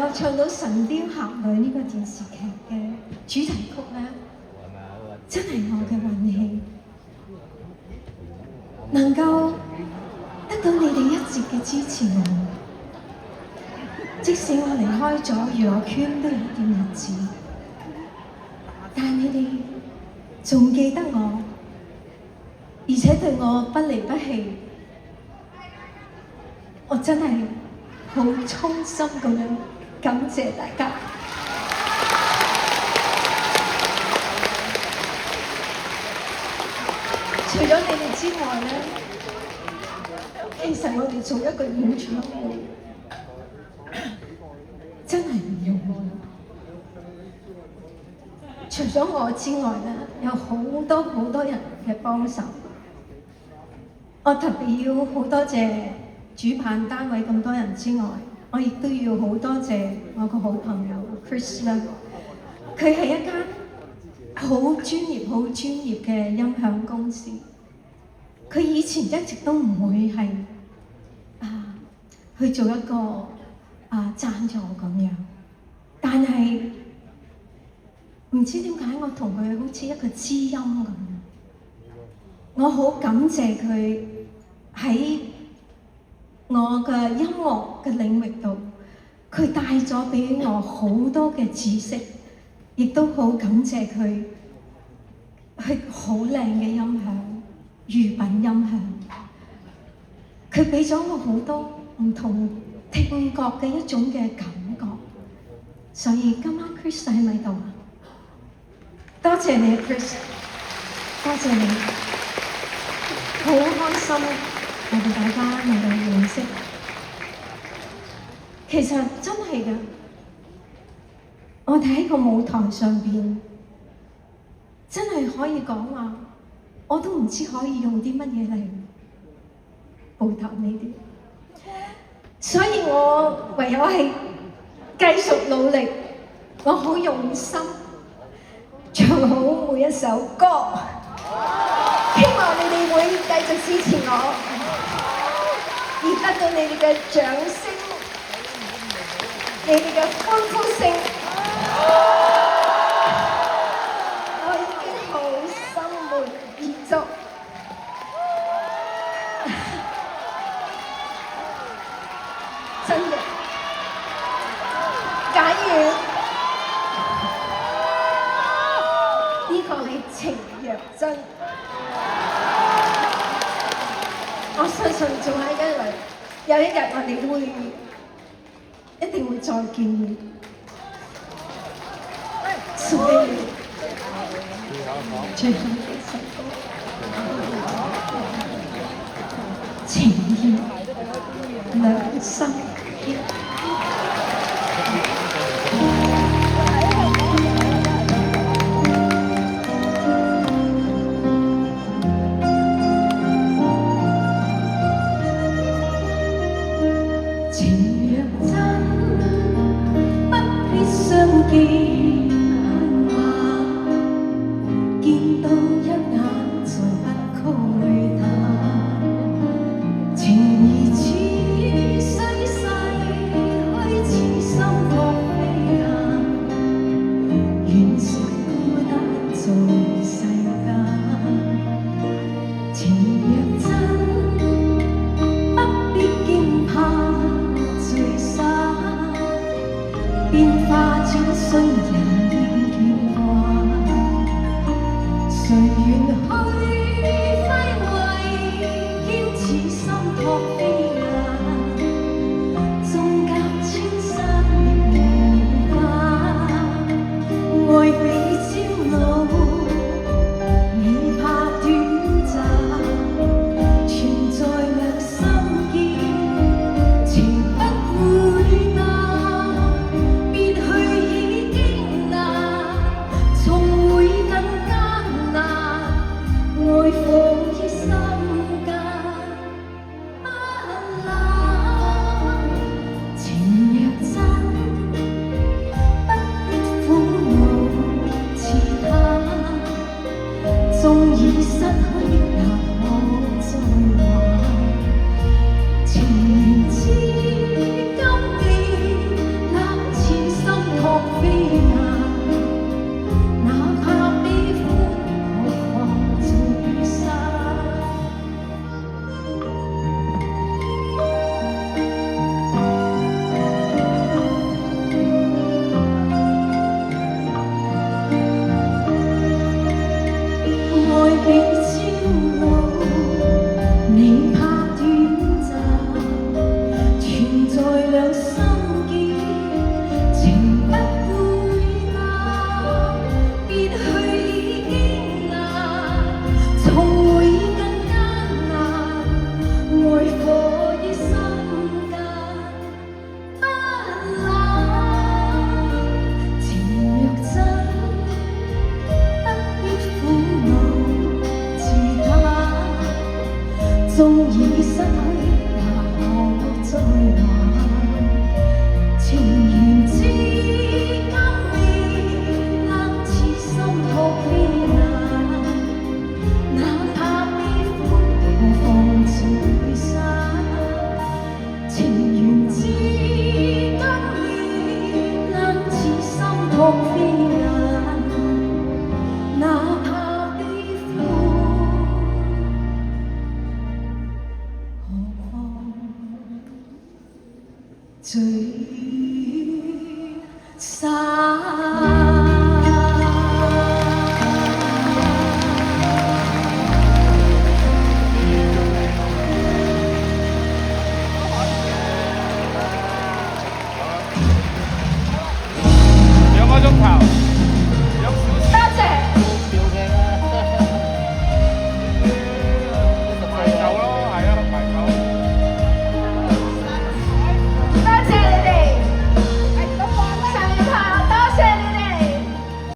夠唱到《神鵰俠侶》呢個電視劇嘅主題曲咧，真係我嘅運氣。能夠得到你哋一直嘅支持我，即使我離開咗娛樂圈都有一段日子，但係你哋仲記得我，而且對我不離不棄，我真係好衷心咁樣感謝大家。除咗你哋之外咧，其實我哋做一個演唱會真係唔容易。除咗我之外咧，有好多人嘅幫手。我特別要好多謝主辦單位咁多人之外，我亦都要好多謝我個好朋友 Chris 啦。佢係一間好專業嘅音響公司。佢以前一直都唔會係去做一個贊助咁樣，但係唔知點解我同佢好似一個知音咁。我好感謝佢喺我嘅音樂嘅領域度，佢帶咗俾我好多嘅知識，亦都好感謝佢好靚嘅音響。御品音響，佢俾咗我好多唔同聽覺嘅一種嘅感覺，所以今晚 Chris 喺咪度啊？多謝你 Chris， 多謝你，好開心我哋大家能夠認識。其實真係㗎，我哋喺個舞台上邊真係可以講話。我都唔知可以用啲乜嘢嚟報答你哋，所以我唯有係繼續努力，我好用心唱好每一首歌，希望你哋會繼續支持我，而得到你哋嘅掌聲，你哋嘅歡呼聲。真嘅，假如呢個係情若真，我相信仲有一日我哋都會一定會再見面。送俾你最後一首歌，情意兩心。情若真，不必相見。變化轉瞬人已見慣，誰願去揮慧，堅持心託。最sad。